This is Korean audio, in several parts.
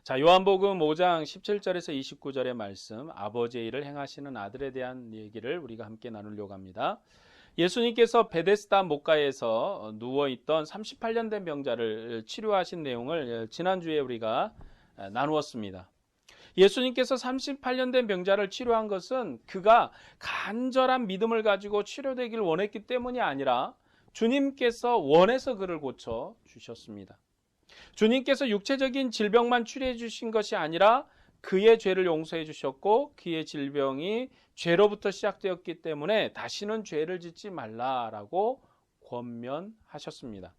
자, 요한복음 5장 17절에서 29절의 말씀, 아버지의 일을 행하시는 아들에 대한 얘기를 우리가 함께 나누려고 합니다. 예수님께서 베데스다 목가에서 누워있던 38년 된 병자를 치료하신 내용을 지난주에 우리가 나누었습니다. 예수님께서 38년 된 병자를 치료한 것은 그가 간절한 믿음을 가지고 치료되기를 원했기 때문이 아니라 주님께서 원해서 그를 고쳐 주셨습니다. 주님께서 육체적인 질병만 치료해 주신 것이 아니라 그의 죄를 용서해 주셨고 그의 질병이 죄로부터 시작되었기 때문에 다시는 죄를 짓지 말라라고 권면하셨습니다.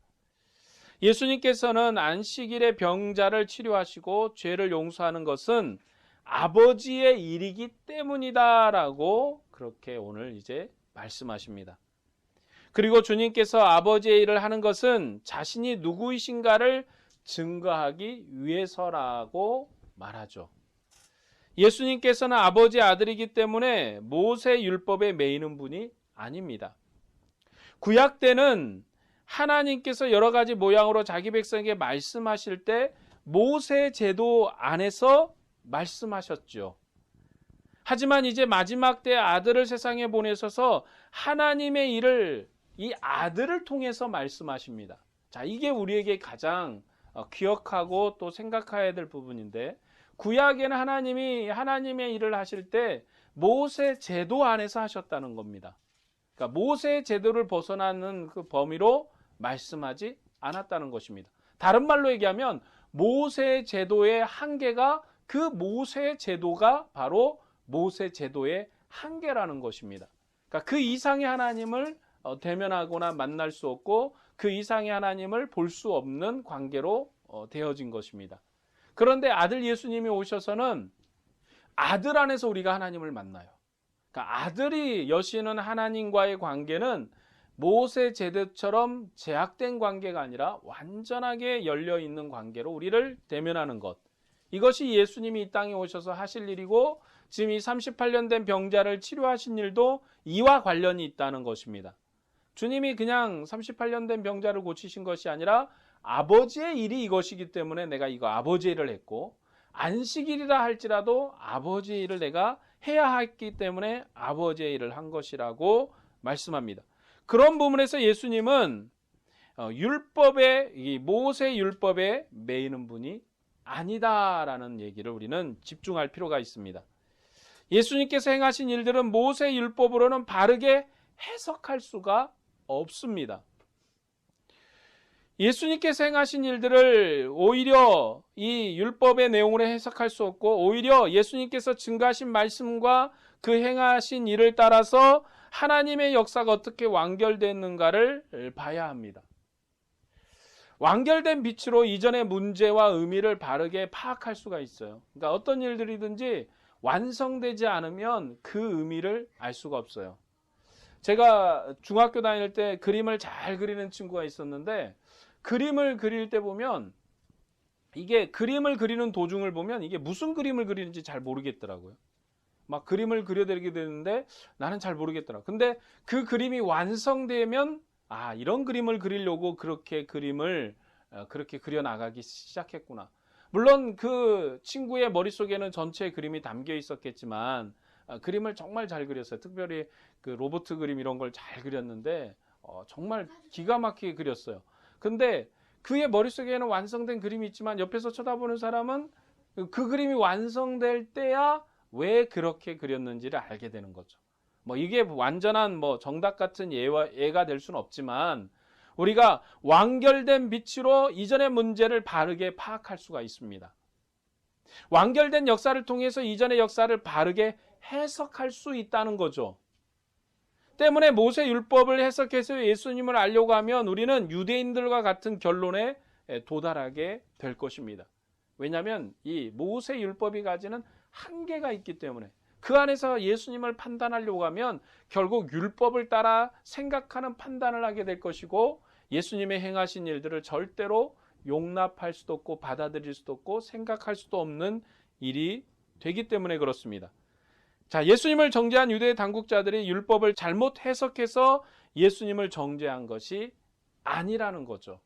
예수님께서는 안식일에 병자를 치료하시고 죄를 용서하는 것은 아버지의 일이기 때문이다라고 그렇게 오늘 이제 말씀하십니다. 그리고 주님께서 아버지의 일을 하는 것은 자신이 누구이신가를 증거하기 위해서라고 말하죠. 예수님께서는 아버지의 아들이기 때문에 모세 율법에 매이는 분이 아닙니다. 구약 때는 하나님께서 여러 가지 모양으로 자기 백성에게 말씀하실 때 모세 제도 안에서 말씀하셨죠. 하지만 이제 마지막 때 아들을 세상에 보내셔서 하나님의 일을 이 아들을 통해서 말씀하십니다. 자, 이게 우리에게 가장 기억하고 또 생각해야 될 부분인데, 구약에는 하나님이 하나님의 일을 하실 때 모세 제도 안에서 하셨다는 겁니다. 그러니까 모세 제도를 벗어나는 그 범위로 말씀하지 않았다는 것입니다. 다른 말로 얘기하면 모세 제도의 한계가 그 모세 제도가 바로 모세 제도의 한계라는 것입니다. 그러니까 그 이상의 하나님을 대면하거나 만날 수 없고 그 이상의 하나님을 볼 수 없는 관계로 되어진 것입니다. 그런데 아들 예수님이 오셔서는 아들 안에서 우리가 하나님을 만나요. 그러니까 아들이 여시는 하나님과의 관계는 모세 제도처럼 제약된 관계가 아니라 완전하게 열려있는 관계로 우리를 대면하는 것. 이것이 예수님이 이 땅에 오셔서 하실 일이고 지금 이 38년 된 병자를 치료하신 일도 이와 관련이 있다는 것입니다. 주님이 그냥 38년 된 병자를 고치신 것이 아니라 아버지의 일이 이것이기 때문에 내가 이거 아버지의 일을 했고, 안식일이라 할지라도 아버지의 일을 내가 해야 했기 때문에 아버지의 일을 한 것이라고 말씀합니다. 그런 부분에서 예수님은 이 모세 율법에 매이는 분이 아니다라는 얘기를 우리는 집중할 필요가 있습니다. 예수님께서 행하신 일들은 모세 율법으로는 바르게 해석할 수가 없습니다. 예수님께서 행하신 일들을 오히려 이 율법의 내용으로 해석할 수 없고, 오히려 예수님께서 증거하신 말씀과 그 행하신 일을 따라서 하나님의 역사가 어떻게 완결됐는가를 봐야 합니다. 완결된 빛으로 이전의 문제와 의미를 바르게 파악할 수가 있어요. 그러니까 어떤 일들이든지 완성되지 않으면 그 의미를 알 수가 없어요. 제가 중학교 다닐 때 그림을 잘 그리는 친구가 있었는데, 그림을 그릴 때 보면 이게 그림을 그리는 도중을 보면 이게 무슨 그림을 그리는지 잘 모르겠더라고요. 막 그림을 그려드리게 되는데 나는 잘 모르겠더라. 근데 그 그림이 완성되면 이런 그림을 그리려고 그렇게 그림을 그렇게 그려나가기 시작했구나. 물론 그 친구의 머릿속에는 전체 그림이 담겨 있었겠지만 그림을 정말 잘 그렸어요. 특별히 그 로봇 그림 이런 걸 잘 그렸는데 정말 기가 막히게 그렸어요. 근데 그의 머릿속에는 완성된 그림이 있지만 옆에서 쳐다보는 사람은 그 그림이 완성될 때야 왜 그렇게 그렸는지를 알게 되는 거죠. 이게 완전한 정답 같은 예가 될 수는 없지만 우리가 완결된 빛으로 이전의 문제를 바르게 파악할 수가 있습니다. 완결된 역사를 통해서 이전의 역사를 바르게 해석할 수 있다는 거죠. 때문에 모세 율법을 해석해서 예수님을 알려고 하면 우리는 유대인들과 같은 결론에 도달하게 될 것입니다. 왜냐하면 이 모세 율법이 가지는 한계가 있기 때문에 그 안에서 예수님을 판단하려고 하면 결국 율법을 따라 생각하는 판단을 하게 될 것이고, 예수님의 행하신 일들을 절대로 용납할 수도 없고 받아들일 수도 없고 생각할 수도 없는 일이 되기 때문에 그렇습니다. 자, 예수님을 정죄한 유대 당국자들이 율법을 잘못 해석해서 예수님을 정죄한 것이 아니라는 거죠.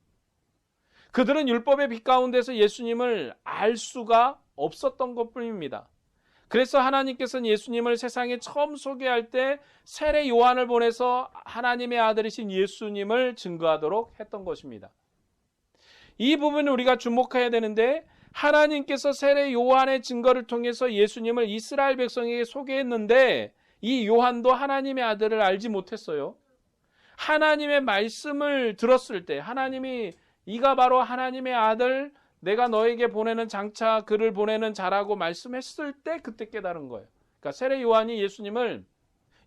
그들은 율법의 빛 가운데서 예수님을 알 수가 없었던 것뿐입니다. 그래서 하나님께서는 예수님을 세상에 처음 소개할 때 세례 요한을 보내서 하나님의 아들이신 예수님을 증거하도록 했던 것입니다. 이 부분을 우리가 주목해야 되는데, 하나님께서 세례 요한의 증거를 통해서 예수님을 이스라엘 백성에게 소개했는데 이 요한도 하나님의 아들을 알지 못했어요. 하나님의 말씀을 들었을 때, 하나님이 이가 바로 하나님의 아들, 내가 너에게 보내는 장차 그를 보내는 자라고 말씀했을 때 그때 깨달은 거예요. 그러니까 세례 요한이 예수님을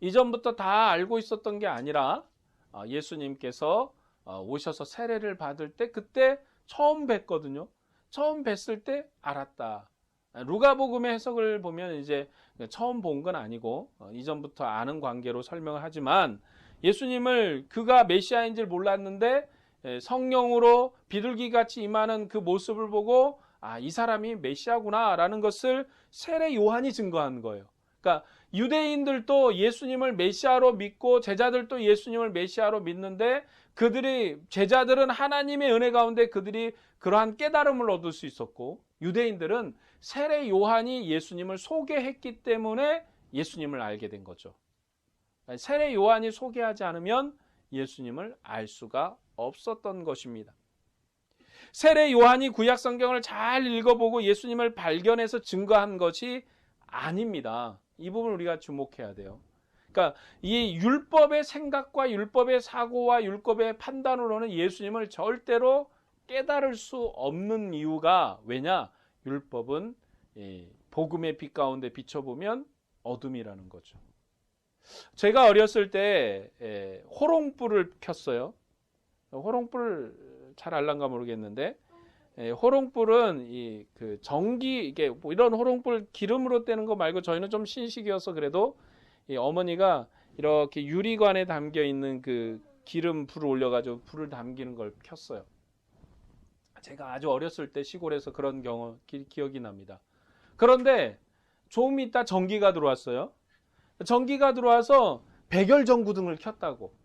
이전부터 다 알고 있었던 게 아니라 예수님께서 오셔서 세례를 받을 때 그때 처음 뵀거든요. 처음 뵀을 때 알았다. 루가복음의 해석을 보면 이제 처음 본 건 아니고 이전부터 아는 관계로 설명을 하지만, 예수님을 그가 메시아인 줄 몰랐는데 성령으로 비둘기같이 임하는 그 모습을 보고 이 사람이 메시아구나 라는 것을 세례 요한이 증거한 거예요. 그러니까 유대인들도 예수님을 메시아로 믿고 제자들도 예수님을 메시아로 믿는데, 제자들은 하나님의 은혜 가운데 그들이 그러한 깨달음을 얻을 수 있었고, 유대인들은 세례 요한이 예수님을 소개했기 때문에 예수님을 알게 된 거죠. 세례 요한이 소개하지 않으면 예수님을 알 수가 없었던 것입니다. 세례 요한이 구약 성경을 잘 읽어보고 예수님을 발견해서 증거한 것이 아닙니다. 이 부분을 우리가 주목해야 돼요. 그러니까 이 율법의 생각과 율법의 사고와 율법의 판단으로는 예수님을 절대로 깨달을 수 없는 이유가 왜냐? 율법은 복음의 빛 가운데 비춰보면 어둠이라는 거죠. 제가 어렸을 때 호롱불을 켰어요. 호롱불 잘 알란가 모르겠는데, 호롱불은 이게 뭐 이런 호롱불 기름으로 떼는 거 말고, 저희는 좀 신식이어서 그래도 어머니가 이렇게 유리관에 담겨 있는 그 기름 불을 올려가지고 불을 담기는 걸 켰어요. 제가 아주 어렸을 때 시골에서 그런 기억이 납니다. 그런데 조금 있다 전기가 들어왔어요. 전기가 들어와서 백열전구등을 켰다고.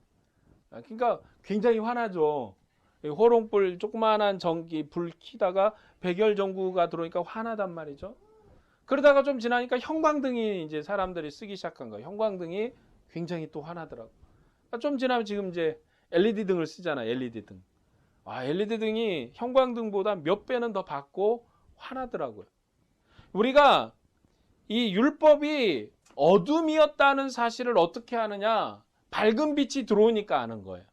그러니까 굉장히 화나죠. 호롱불 조그마한 전기 불 켜다가 백열전구가 들어오니까 화나단 말이죠. 그러다가 좀 지나니까 형광등이 이제 사람들이 쓰기 시작한 거예요. 형광등이 굉장히 또 화나더라고. 좀 지나면 지금 이제 LED 등을 쓰잖아요. LED 등. LED 등이 형광등보다 몇 배는 더 밝고 화나더라고요. 우리가 이 율법이 어둠이었다는 사실을 어떻게 아느냐? 밝은 빛이 들어오니까 아는 거예요.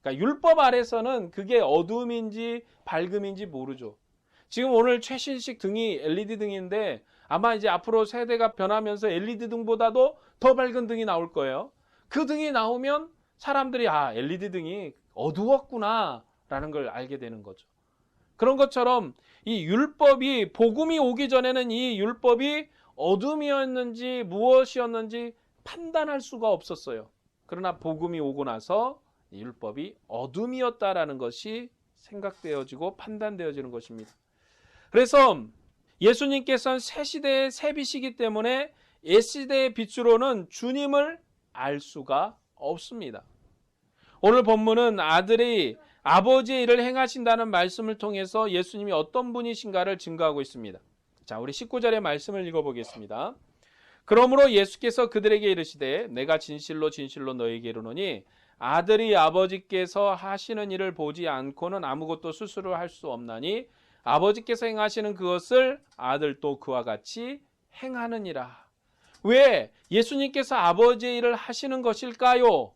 그러니까 율법 아래서는 그게 어둠인지 밝음인지 모르죠. 지금 오늘 최신식 등이 LED 등인데 아마 이제 앞으로 세대가 변하면서 LED 등보다도 더 밝은 등이 나올 거예요. 그 등이 나오면 사람들이 LED 등이 어두웠구나 라는 걸 알게 되는 거죠. 그런 것처럼 이 율법이, 복음이 오기 전에는 이 율법이 어둠이었는지 무엇이었는지 판단할 수가 없었어요. 그러나 복음이 오고 나서 율법이 어둠이었다라는 것이 생각되어지고 판단되어지는 것입니다. 그래서 예수님께서는 새 시대의 새 빛이기 때문에 옛 시대의 빛으로는 주님을 알 수가 없습니다. 오늘 본문은 아들이 아버지의 일을 행하신다는 말씀을 통해서 예수님이 어떤 분이신가를 증거하고 있습니다. 자, 우리 19절의 말씀을 읽어보겠습니다. 그러므로 예수께서 그들에게 이르시되 내가 진실로 진실로 너희에게 이르노니 아들이 아버지께서 하시는 일을 보지 않고는 아무것도 스스로 할 수 없나니 아버지께서 행하시는 그것을 아들도 그와 같이 행하느니라. 왜 예수님께서 아버지의 일을 하시는 것일까요?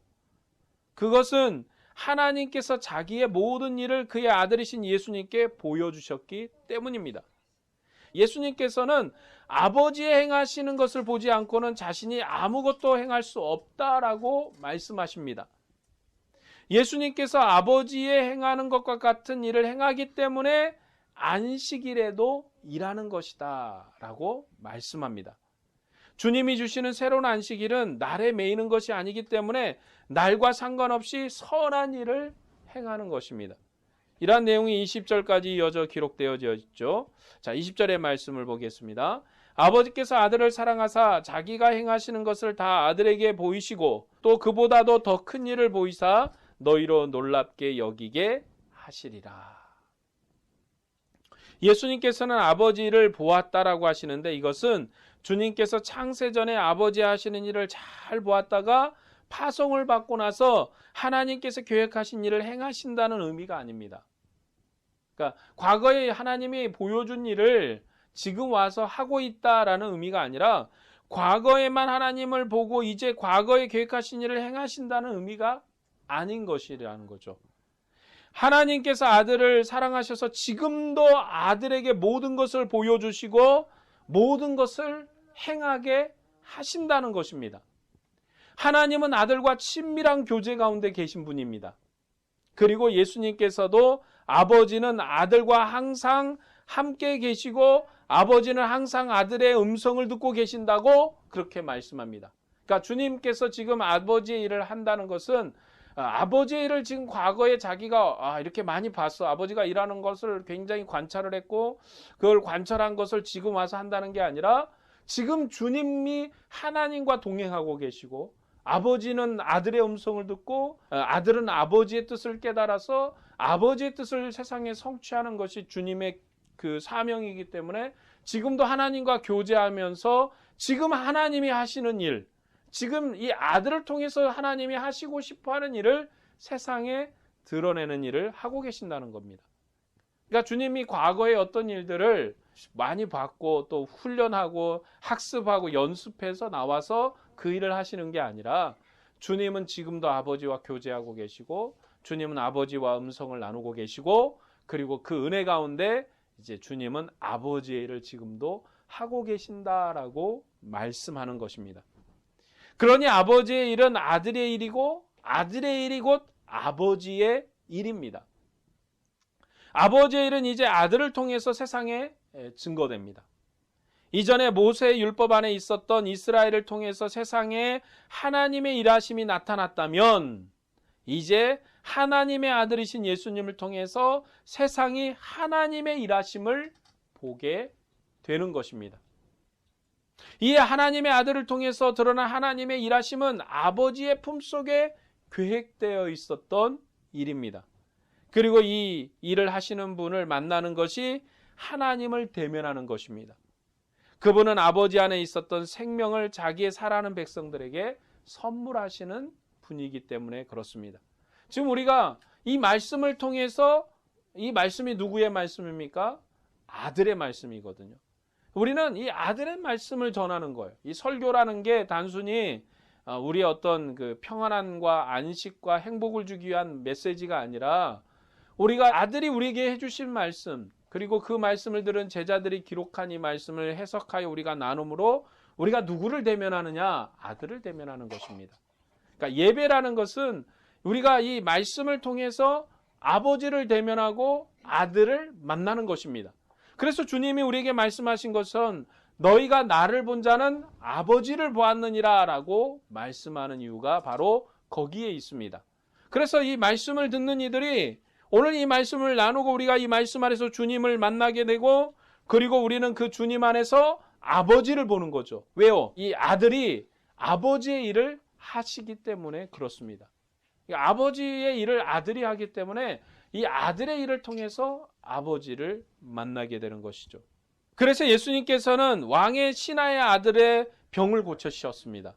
그것은 하나님께서 자기의 모든 일을 그의 아들이신 예수님께 보여주셨기 때문입니다. 예수님께서는 아버지의 행하시는 것을 보지 않고는 자신이 아무것도 행할 수 없다라고 말씀하십니다. 예수님께서 아버지의 행하는 것과 같은 일을 행하기 때문에 안식일에도 일하는 것이다 라고 말씀합니다. 주님이 주시는 새로운 안식일은 날에 매이는 것이 아니기 때문에 날과 상관없이 선한 일을 행하는 것입니다. 이러한 내용이 20절까지 이어져 기록되어져 있죠. 자, 20절의 말씀을 보겠습니다. 아버지께서 아들을 사랑하사 자기가 행하시는 것을 다 아들에게 보이시고 또 그보다도 더 큰 일을 보이사 너희로 놀랍게 여기게 하시리라. 예수님께서는 아버지를 보았다라고 하시는데 이것은 주님께서 창세전에 아버지 하시는 일을 잘 보았다가 파송을 받고 나서 하나님께서 계획하신 일을 행하신다는 의미가 아닙니다. 그러니까 과거에 하나님이 보여준 일을 지금 와서 하고 있다라는 의미가 아니라 과거에만 하나님을 보고 이제 과거에 계획하신 일을 행하신다는 의미가 아닌 것이라는 거죠. 하나님께서 아들을 사랑하셔서 지금도 아들에게 모든 것을 보여주시고 모든 것을 행하게 하신다는 것입니다. 하나님은 아들과 친밀한 교제 가운데 계신 분입니다. 그리고 예수님께서도 아버지는 아들과 항상 함께 계시고 아버지는 항상 아들의 음성을 듣고 계신다고 그렇게 말씀합니다. 그러니까 주님께서 지금 아버지의 일을 한다는 것은 아버지의 일을 지금 과거에 자기가 이렇게 많이 봤어. 아버지가 일하는 것을 굉장히 관찰을 했고 그걸 관찰한 것을 지금 와서 한다는 게 아니라 지금 주님이 하나님과 동행하고 계시고 아버지는 아들의 음성을 듣고 아들은 아버지의 뜻을 깨달아서 아버지의 뜻을 세상에 성취하는 것이 주님의 그 사명이기 때문에 지금도 하나님과 교제하면서 지금 하나님이 하시는 일, 지금 이 아들을 통해서 하나님이 하시고 싶어하는 일을 세상에 드러내는 일을 하고 계신다는 겁니다. 그러니까 주님이 과거에 어떤 일들을 많이 봤고 또 훈련하고 학습하고 연습해서 나와서 그 일을 하시는 게 아니라 주님은 지금도 아버지와 교제하고 계시고 주님은 아버지와 음성을 나누고 계시고 그리고 그 은혜 가운데 이제 주님은 아버지의 일을 지금도 하고 계신다라고 말씀하는 것입니다. 그러니 아버지의 일은 아들의 일이고 아들의 일이 곧 아버지의 일입니다. 아버지의 일은 이제 아들을 통해서 세상에 증거됩니다. 이전에 모세의 율법 안에 있었던 이스라엘을 통해서 세상에 하나님의 일하심이 나타났다면 이제 하나님의 아들이신 예수님을 통해서 세상이 하나님의 일하심을 보게 되는 것입니다. 이 하나님의 아들을 통해서 드러난 하나님의 일하심은 아버지의 품속에 계획되어 있었던 일입니다. 그리고 이 일을 하시는 분을 만나는 것이 하나님을 대면하는 것입니다. 그분은 아버지 안에 있었던 생명을 자기의 살아가는 백성들에게 선물하시는 분이기 때문에 그렇습니다. 지금 우리가 이 말씀을 통해서 이 말씀이 누구의 말씀입니까? 아들의 말씀이거든요. 우리는 이 아들의 말씀을 전하는 거예요. 이 설교라는 게 단순히 우리의 어떤 그 평안함과 안식과 행복을 주기 위한 메시지가 아니라 우리가 아들이 우리에게 해주신 말씀 그리고 그 말씀을 들은 제자들이 기록한 이 말씀을 해석하여 우리가 나눔으로 우리가 누구를 대면하느냐? 아들을 대면하는 것입니다. 그러니까 예배라는 것은 우리가 이 말씀을 통해서 아버지를 대면하고 아들을 만나는 것입니다. 그래서 주님이 우리에게 말씀하신 것은 너희가 나를 본 자는 아버지를 보았느니라 라고 말씀하는 이유가 바로 거기에 있습니다. 그래서 이 말씀을 듣는 이들이 오늘 이 말씀을 나누고 우리가 이 말씀 안에서 주님을 만나게 되고 그리고 우리는 그 주님 안에서 아버지를 보는 거죠. 왜요? 이 아들이 아버지의 일을 하시기 때문에 그렇습니다. 아버지의 일을 아들이 하기 때문에 이 아들의 일을 통해서 아버지를 만나게 되는 것이죠. 그래서 예수님께서는 왕의 신하의 아들의 병을 고쳐주셨습니다.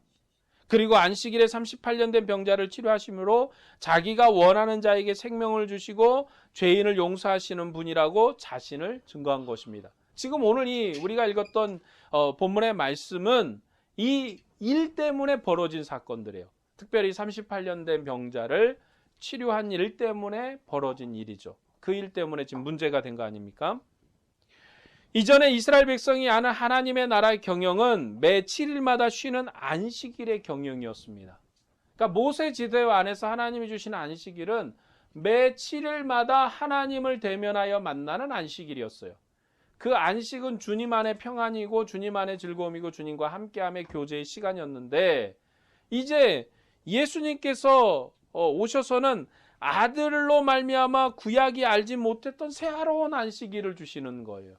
그리고 안식일에 38년 된 병자를 치료하심으로 자기가 원하는 자에게 생명을 주시고 죄인을 용서하시는 분이라고 자신을 증거한 것입니다. 지금 오늘 우리가 읽었던 본문의 말씀은 이 일 때문에 벌어진 사건들이에요. 특별히 38년 된 병자를 치료한 일 때문에 벌어진 일이죠. 그 일 때문에 지금 문제가 된 거 아닙니까? 이전에 이스라엘 백성이 아는 하나님의 나라의 경영은 매 7일마다 쉬는 안식일의 경영이었습니다. 그러니까 모세 지대 안에서 하나님이 주신 안식일은 매 7일마다 하나님을 대면하여 만나는 안식일이었어요. 그 안식은 주님 안의 평안이고 주님 안의 즐거움이고 주님과 함께함의 교제의 시간이었는데 이제 예수님께서 오셔서는 아들로 말미암아 구약이 알지 못했던 새로운 안식일을 주시는 거예요.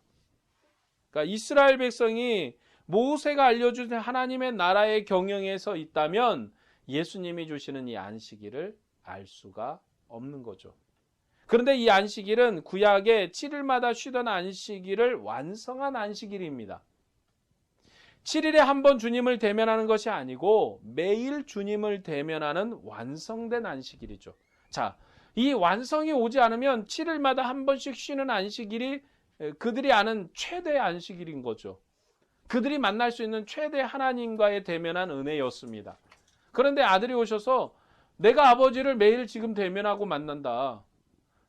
그러니까 이스라엘 백성이 모세가 알려준 하나님의 나라의 경영에서 있다면 예수님이 주시는 이 안식일을 알 수가 없는 거죠. 그런데 이 안식일은 구약의 7일마다 쉬던 안식일을 완성한 안식일입니다. 7일에 한 번 주님을 대면하는 것이 아니고 매일 주님을 대면하는 완성된 안식일이죠. 자, 이 완성이 오지 않으면 7일마다 한 번씩 쉬는 안식일이 그들이 아는 최대의 안식일인 거죠. 그들이 만날 수 있는 최대 하나님과의 대면한 은혜였습니다. 그런데 아들이 오셔서 내가 아버지를 매일 지금 대면하고 만난다.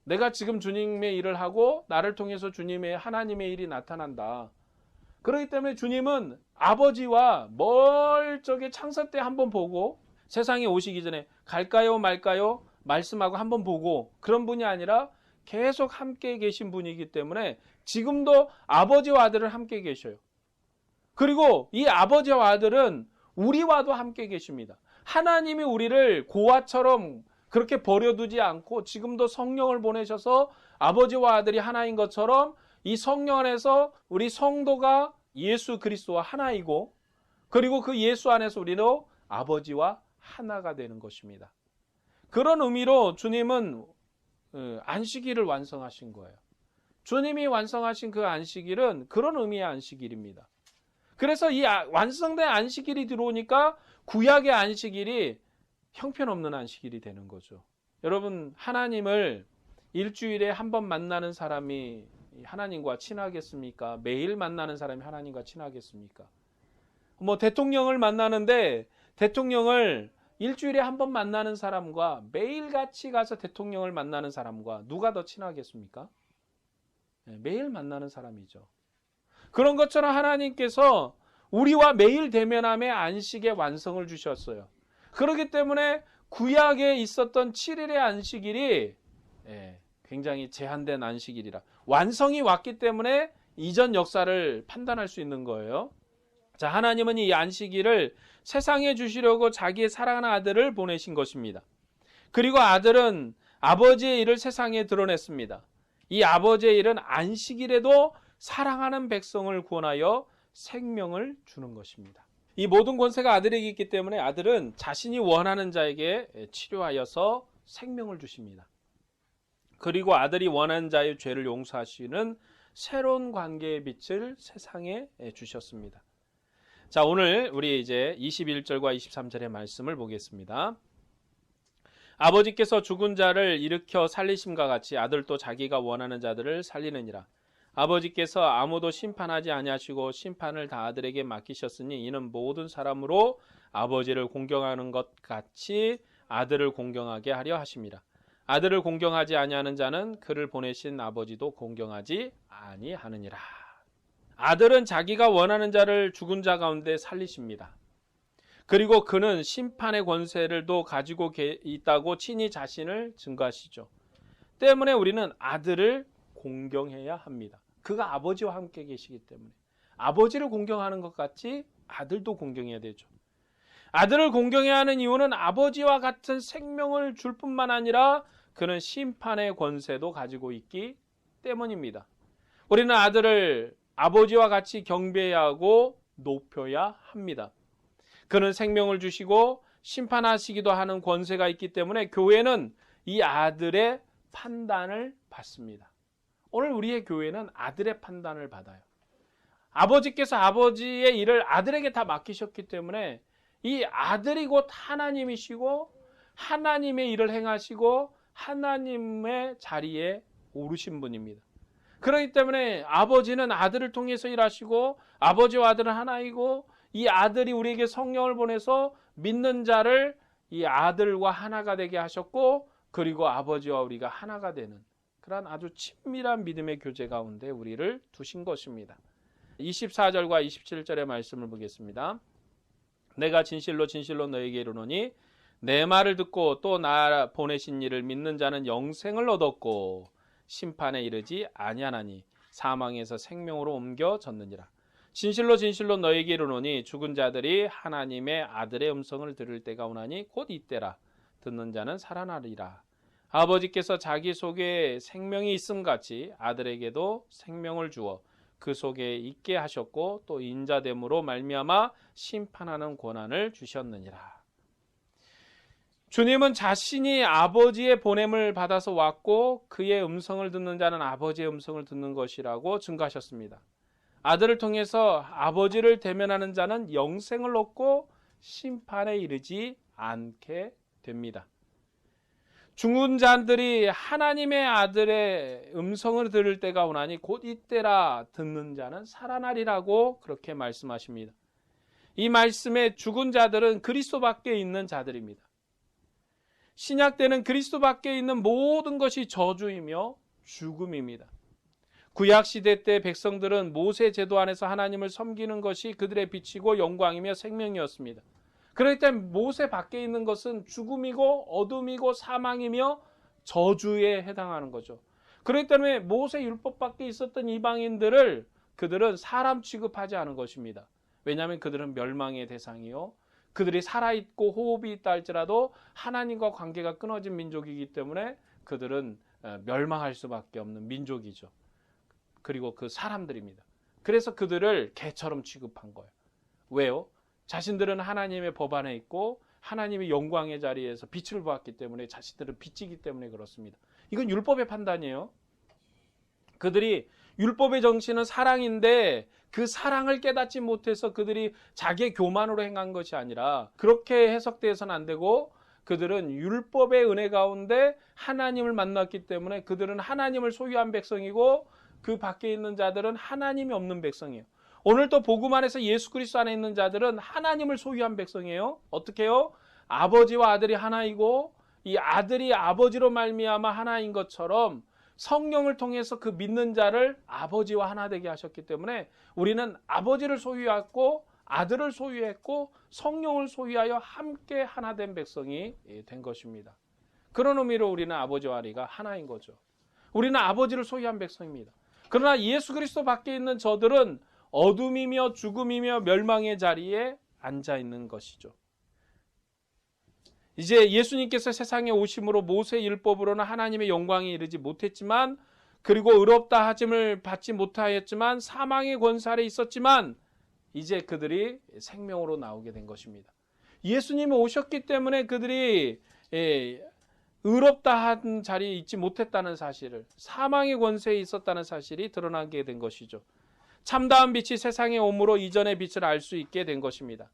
내가 지금 주님의 일을 하고 나를 통해서 주님의 하나님의 일이 나타난다. 그렇기 때문에 주님은 아버지와 멀적의 창세 때 한번 보고 세상에 오시기 전에 갈까요 말까요 말씀하고 한번 보고 그런 분이 아니라 계속 함께 계신 분이기 때문에 지금도 아버지와 아들은 함께 계셔요. 그리고 이 아버지와 아들은 우리와도 함께 계십니다. 하나님이 우리를 고아처럼 그렇게 버려두지 않고 지금도 성령을 보내셔서 아버지와 아들이 하나인 것처럼 이 성령 안에서 우리 성도가 예수 그리스도와 하나이고 그리고 그 예수 안에서 우리도 아버지와 하나가 되는 것입니다. 그런 의미로 주님은 안식일을 완성하신 거예요. 주님이 완성하신 그 안식일은 그런 의미의 안식일입니다. 그래서 이 완성된 안식일이 들어오니까 구약의 안식일이 형편없는 안식일이 되는 거죠. 여러분, 하나님을 일주일에 한 번 만나는 사람이 하나님과 친하겠습니까? 매일 만나는 사람이 하나님과 친하겠습니까? 대통령을 만나는데 대통령을 일주일에 한 번 만나는 사람과 매일같이 가서 대통령을 만나는 사람과 누가 더 친하겠습니까? 매일 만나는 사람이죠. 그런 것처럼 하나님께서 우리와 매일 대면함의 안식의 완성을 주셨어요. 그렇기 때문에 구약에 있었던 7일의 안식일이 굉장히 제한된 안식일이라 완성이 왔기 때문에 이전 역사를 판단할 수 있는 거예요. 자, 하나님은 이 안식일을 세상에 주시려고 자기의 사랑하는 아들을 보내신 것입니다. 그리고 아들은 아버지의 일을 세상에 드러냈습니다. 이 아버지의 일은 안식일에도 사랑하는 백성을 구원하여 생명을 주는 것입니다. 이 모든 권세가 아들에게 있기 때문에 아들은 자신이 원하는 자에게 치료하여서 생명을 주십니다. 그리고 아들이 원하는 자의 죄를 용서하시는 새로운 관계의 빛을 세상에 주셨습니다. 자, 오늘 우리 이제 21절과 23절의 말씀을 보겠습니다. 아버지께서 죽은 자를 일으켜 살리심과 같이 아들도 자기가 원하는 자들을 살리느니라. 아버지께서 아무도 심판하지 아니하시고 심판을 다 아들에게 맡기셨으니 이는 모든 사람으로 아버지를 공경하는 것 같이 아들을 공경하게 하려 하심이라. 아들을 공경하지 아니하는 자는 그를 보내신 아버지도 공경하지 아니하느니라. 아들은 자기가 원하는 자를 죽은 자 가운데 살리십니다. 그리고 그는 심판의 권세를도 가지고 있다고 친히 자신을 증거하시죠. 때문에 우리는 아들을 공경해야 합니다. 그가 아버지와 함께 계시기 때문에 아버지를 공경하는 것 같이 아들도 공경해야 되죠. 아들을 공경해야 하는 이유는 아버지와 같은 생명을 줄 뿐만 아니라 그는 심판의 권세도 가지고 있기 때문입니다. 우리는 아들을 아버지와 같이 경배해야 하고 높여야 합니다. 그는 생명을 주시고 심판하시기도 하는 권세가 있기 때문에 교회는 이 아들의 판단을 받습니다. 오늘 우리의 교회는 아들의 판단을 받아요. 아버지께서 아버지의 일을 아들에게 다 맡기셨기 때문에 이 아들이 곧 하나님이시고 하나님의 일을 행하시고 하나님의 자리에 오르신 분입니다. 그렇기 때문에 아버지는 아들을 통해서 일하시고 아버지와 아들은 하나이고 이 아들이 우리에게 성령을 보내서 믿는 자를 이 아들과 하나가 되게 하셨고 그리고 아버지와 우리가 하나가 되는 그런 아주 친밀한 믿음의 교제 가운데 우리를 두신 것입니다. 24절과 27절의 말씀을 보겠습니다. 내가 진실로 진실로 너에게 이르노니 내 말을 듣고 또 나 보내신 이를 믿는 자는 영생을 얻었고 심판에 이르지 아니하나니 사망에서 생명으로 옮겨졌느니라. 진실로 진실로 너에게 이르노니 죽은 자들이 하나님의 아들의 음성을 들을 때가 오나니 곧 이때라. 듣는 자는 살아나리라. 아버지께서 자기 속에 생명이 있음같이 아들에게도 생명을 주어 그 속에 있게 하셨고 또 인자됨으로 말미암아 심판하는 권한을 주셨느니라. 주님은 자신이 아버지의 보냄을 받아서 왔고 그의 음성을 듣는 자는 아버지의 음성을 듣는 것이라고 증거하셨습니다. 아들을 통해서 아버지를 대면하는 자는 영생을 얻고 심판에 이르지 않게 됩니다. 죽은 자들이 하나님의 아들의 음성을 들을 때가 오나니 곧 이때라 듣는 자는 살아나리라고 그렇게 말씀하십니다. 이 말씀에 죽은 자들은 그리스도 밖에 있는 자들입니다. 신약 때는 그리스도 밖에 있는 모든 것이 저주이며 죽음입니다. 구약 시대 때 백성들은 모세 제도 안에서 하나님을 섬기는 것이 그들의 빛이고 영광이며 생명이었습니다. 그렇기 때문에 모세 밖에 있는 것은 죽음이고 어둠이고 사망이며 저주에 해당하는 거죠. 그렇기 때문에 모세 율법 밖에 있었던 이방인들을 그들은 사람 취급하지 않은 것입니다. 왜냐하면 그들은 멸망의 대상이요, 그들이 살아있고 호흡이 있다 할지라도 하나님과 관계가 끊어진 민족이기 때문에 그들은 멸망할 수밖에 없는 민족이죠. 그리고 그 사람들입니다. 그래서 그들을 개처럼 취급한 거예요. 왜요? 자신들은 하나님의 법 안에 있고 하나님의 영광의 자리에서 빛을 보았기 때문에 자신들은 빛이기 때문에 그렇습니다. 이건 율법의 판단이에요. 그들이 율법의 정신은 사랑인데 그 사랑을 깨닫지 못해서 그들이 자기의 교만으로 행한 것이 아니라 그렇게 해석되어서는 안 되고, 그들은 율법의 은혜 가운데 하나님을 만났기 때문에 그들은 하나님을 소유한 백성이고 그 밖에 있는 자들은 하나님이 없는 백성이에요. 오늘 또 복음 안에서 예수 그리스도 안에 있는 자들은 하나님을 소유한 백성이에요. 어떻게 해요? 아버지와 아들이 하나이고 이 아들이 아버지로 말미암아 하나인 것처럼 성령을 통해서 그 믿는 자를 아버지와 하나 되게 하셨기 때문에 우리는 아버지를 소유했고 아들을 소유했고 성령을 소유하여 함께 하나 된 백성이 된 것입니다. 그런 의미로 우리는 아버지와 아리가 하나인 거죠. 우리는 아버지를 소유한 백성입니다. 그러나 예수 그리스도 밖에 있는 저들은 어둠이며 죽음이며 멸망의 자리에 앉아 있는 것이죠. 이제 예수님께서 세상에 오심으로 모세 율법으로는 하나님의 영광에 이르지 못했지만, 그리고 의롭다 하심을 받지 못하였지만 사망의 권세 아래 있었지만 이제 그들이 생명으로 나오게 된 것입니다. 예수님이 오셨기 때문에 그들이 의롭다 한 자리에 있지 못했다는 사실을, 사망의 권세에 있었다는 사실이 드러나게 된 것이죠. 참다운 빛이 세상에 오므로 이전의 빛을 알 수 있게 된 것입니다.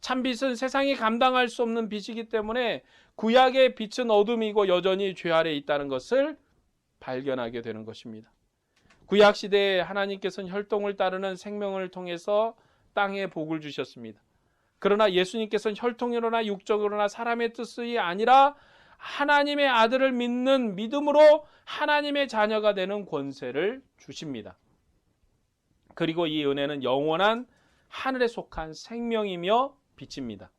참빛은 세상이 감당할 수 없는 빛이기 때문에 구약의 빛은 어둠이고 여전히 죄 아래 있다는 것을 발견하게 되는 것입니다. 구약 시대에 하나님께서는 혈통을 따르는 생명을 통해서 땅에 복을 주셨습니다. 그러나 예수님께서는 혈통으로나 육적으로나 사람의 뜻이 아니라 하나님의 아들을 믿는 믿음으로 하나님의 자녀가 되는 권세를 주십니다. 그리고 이 은혜는 영원한 하늘에 속한 생명이며 빛입니다.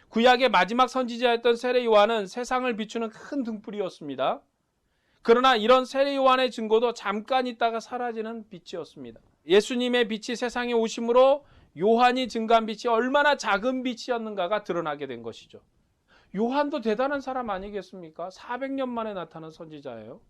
구약의 마지막 선지자였던 세례 요한은 세상을 비추는 큰 등불이었습니다. 그러나 이런 세례 요한의 증거도 잠깐 있다가 사라지는 빛이었습니다. 예수님의 빛이 세상에 오심으로 요한이 증거한 빛이 얼마나 작은 빛이었는가가 드러나게 된 것이죠. 요한도 대단한 사람 아니겠습니까? 400년 만에 나타난 선지자예요.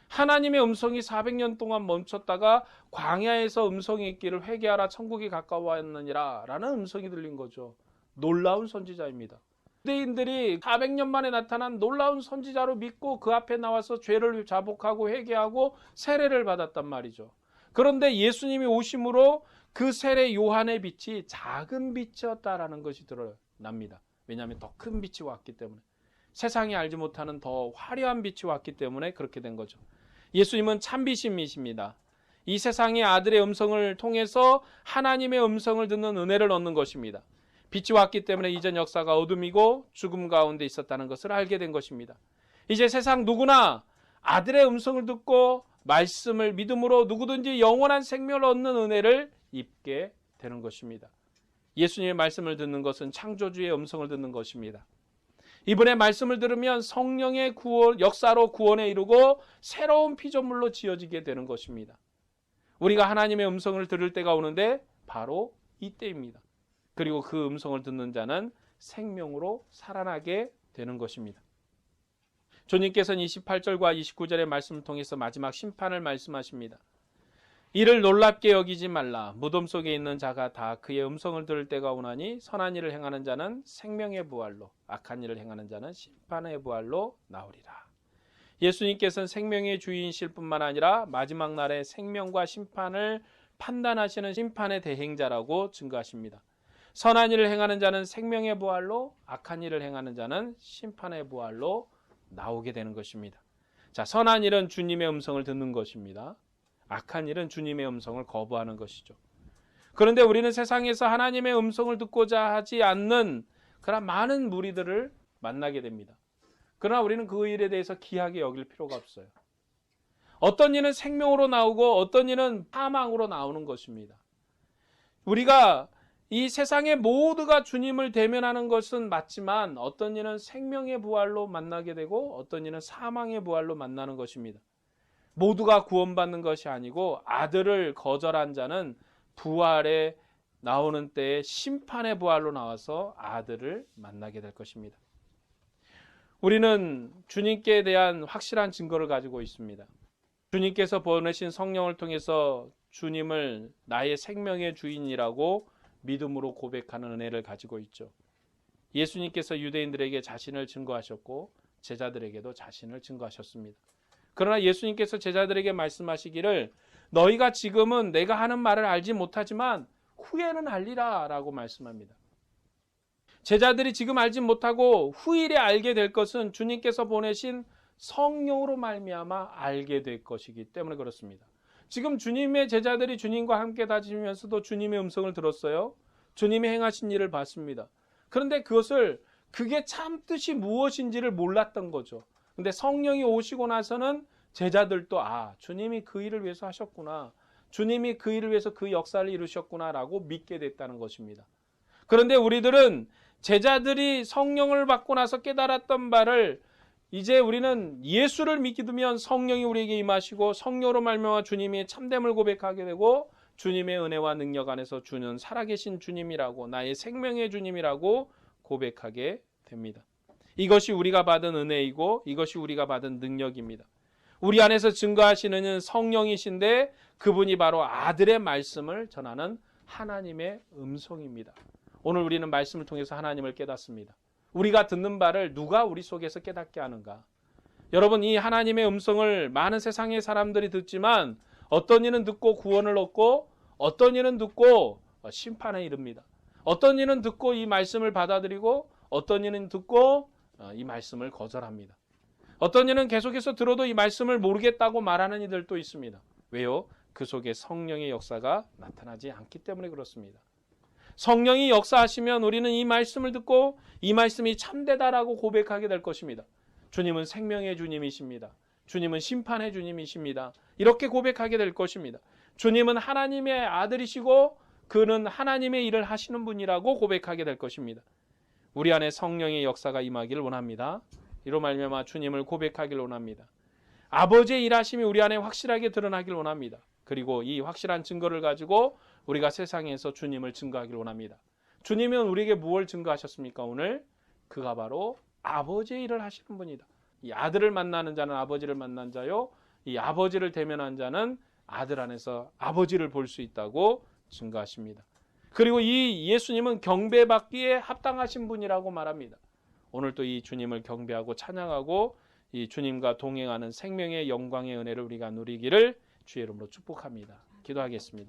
하나님의 음성이 400년 동안 멈췄다가 광야에서 음성이 있기를 회개하라 천국이 가까워왔느니라 라는 음성이 들린 거죠. 놀라운 선지자입니다. 유대인들이 400년 만에 나타난 놀라운 선지자로 믿고 그 앞에 나와서 죄를 자복하고 회개하고 세례를 받았단 말이죠. 그런데 예수님이 오심으로 그 세례 요한의 빛이 작은 빛이었다라는 것이 드러납니다. 왜냐하면 더 큰 빛이 왔기 때문에, 세상이 알지 못하는 더 화려한 빛이 왔기 때문에 그렇게 된 거죠. 예수님은 참빛이십니다. 이 세상의 아들의 음성을 통해서 하나님의 음성을 듣는 은혜를 얻는 것입니다. 빛이 왔기 때문에 이전 역사가 어둠이고 죽음 가운데 있었다는 것을 알게 된 것입니다. 이제 세상 누구나 아들의 음성을 듣고 말씀을 믿음으로 누구든지 영원한 생명을 얻는 은혜를 입게 되는 것입니다. 예수님의 말씀을 듣는 것은 창조주의 음성을 듣는 것입니다. 이번에 말씀을 들으면 성령의 역사로 구원에 이르고 새로운 피조물로 지어지게 되는 것입니다. 우리가 하나님의 음성을 들을 때가 오는데 바로 이때입니다. 그리고 그 음성을 듣는 자는 생명으로 살아나게 되는 것입니다. 주님께서는 28절과 29절의 말씀을 통해서 마지막 심판을 말씀하십니다. 이를 놀랍게 여기지 말라. 무덤 속에 있는 자가 다 그의 음성을 들을 때가 오나니 선한 일을 행하는 자는 생명의 부활로, 악한 일을 행하는 자는 심판의 부활로 나오리라. 예수님께서는 생명의 주인이실 뿐만 아니라 마지막 날에 생명과 심판을 판단하시는 심판의 대행자라고 증거하십니다. 선한 일을 행하는 자는 생명의 부활로, 악한 일을 행하는 자는 심판의 부활로 나오게 되는 것입니다. 자, 선한 일은 주님의 음성을 듣는 것입니다. 악한 일은 주님의 음성을 거부하는 것이죠. 그런데 우리는 세상에서 하나님의 음성을 듣고자 하지 않는 그런 많은 무리들을 만나게 됩니다. 그러나 우리는 그 일에 대해서 귀하게 여길 필요가 없어요. 어떤 일은 생명으로 나오고 어떤 일은 사망으로 나오는 것입니다. 우리가 이 세상의 모두가 주님을 대면하는 것은 맞지만 어떤 일은 생명의 부활로 만나게 되고 어떤 일은 사망의 부활로 만나는 것입니다. 모두가 구원받는 것이 아니고 아들을 거절한 자는 부활에 나오는 때에 심판의 부활로 나와서 아들을 만나게 될 것입니다. 우리는 주님께 대한 확실한 증거를 가지고 있습니다. 주님께서 보내신 성령을 통해서 주님을 나의 생명의 주인이라고 믿음으로 고백하는 은혜를 가지고 있죠. 예수님께서 유대인들에게 자신을 증거하셨고 제자들에게도 자신을 증거하셨습니다. 그러나 예수님께서 제자들에게 말씀하시기를 너희가 지금은 내가 하는 말을 알지 못하지만 후에는 알리라 라고 말씀합니다. 제자들이 지금 알지 못하고 후일에 알게 될 것은 주님께서 보내신 성령으로 말미암아 알게 될 것이기 때문에 그렇습니다. 지금 주님의 제자들이 주님과 함께 다니면서도 주님의 음성을 들었어요. 주님이 행하신 일을 봤습니다. 그런데 그게 참 뜻이 무엇인지를 몰랐던 거죠. 근데 성령이 오시고 나서는 제자들도 주님이 그 일을 위해서 하셨구나. 주님이 그 일을 위해서 그 역사를 이루셨구나라고 믿게 됐다는 것입니다. 그런데 우리들은 제자들이 성령을 받고 나서 깨달았던 바를 이제 우리는 예수를 믿으면 성령이 우리에게 임하시고 성령으로 말미암아 주님이 참됨을 고백하게 되고 주님의 은혜와 능력 안에서 주는 살아계신 주님이라고 나의 생명의 주님이라고 고백하게 됩니다. 이것이 우리가 받은 은혜이고 이것이 우리가 받은 능력입니다. 우리 안에서 증거하시는 성령이신데 그분이 바로 아들의 말씀을 전하는 하나님의 음성입니다. 오늘 우리는 말씀을 통해서 하나님을 깨닫습니다. 우리가 듣는 바를 누가 우리 속에서 깨닫게 하는가? 여러분, 이 하나님의 음성을 많은 세상의 사람들이 듣지만 어떤 이는 듣고 구원을 얻고 어떤 이는 듣고 심판에 이릅니다. 어떤 이는 듣고 이 말씀을 받아들이고 어떤 이는 듣고 이 말씀을 거절합니다. 어떤 이는 계속해서 들어도 이 말씀을 모르겠다고 말하는 이들도 있습니다. 왜요? 그 속에 성령의 역사가 나타나지 않기 때문에 그렇습니다. 성령이 역사하시면 우리는 이 말씀을 듣고 이 말씀이 참되다라고 고백하게 될 것입니다. 주님은 생명의 주님이십니다. 주님은 심판의 주님이십니다. 이렇게 고백하게 될 것입니다. 주님은 하나님의 아들이시고 그는 하나님의 일을 하시는 분이라고 고백하게 될 것입니다. 우리 안에 성령의 역사가 임하기를 원합니다. 이로 말미암아 주님을 고백하기를 원합니다. 아버지의 일하심이 우리 안에 확실하게 드러나기를 원합니다. 그리고 이 확실한 증거를 가지고 우리가 세상에서 주님을 증거하기를 원합니다. 주님은 우리에게 무엇을 증거하셨습니까? 오늘 그가 바로 아버지의 일을 하시는 분이다. 이 아들을 만나는 자는 아버지를 만난 자요, 이 아버지를 대면한 자는 아들 안에서 아버지를 볼 수 있다고 증거하십니다. 그리고 이 예수님은 경배받기에 합당하신 분이라고 말합니다. 오늘 또 이 주님을 경배하고 찬양하고 이 주님과 동행하는 생명의 영광의 은혜를 우리가 누리기를 주의 이름으로 축복합니다. 기도하겠습니다.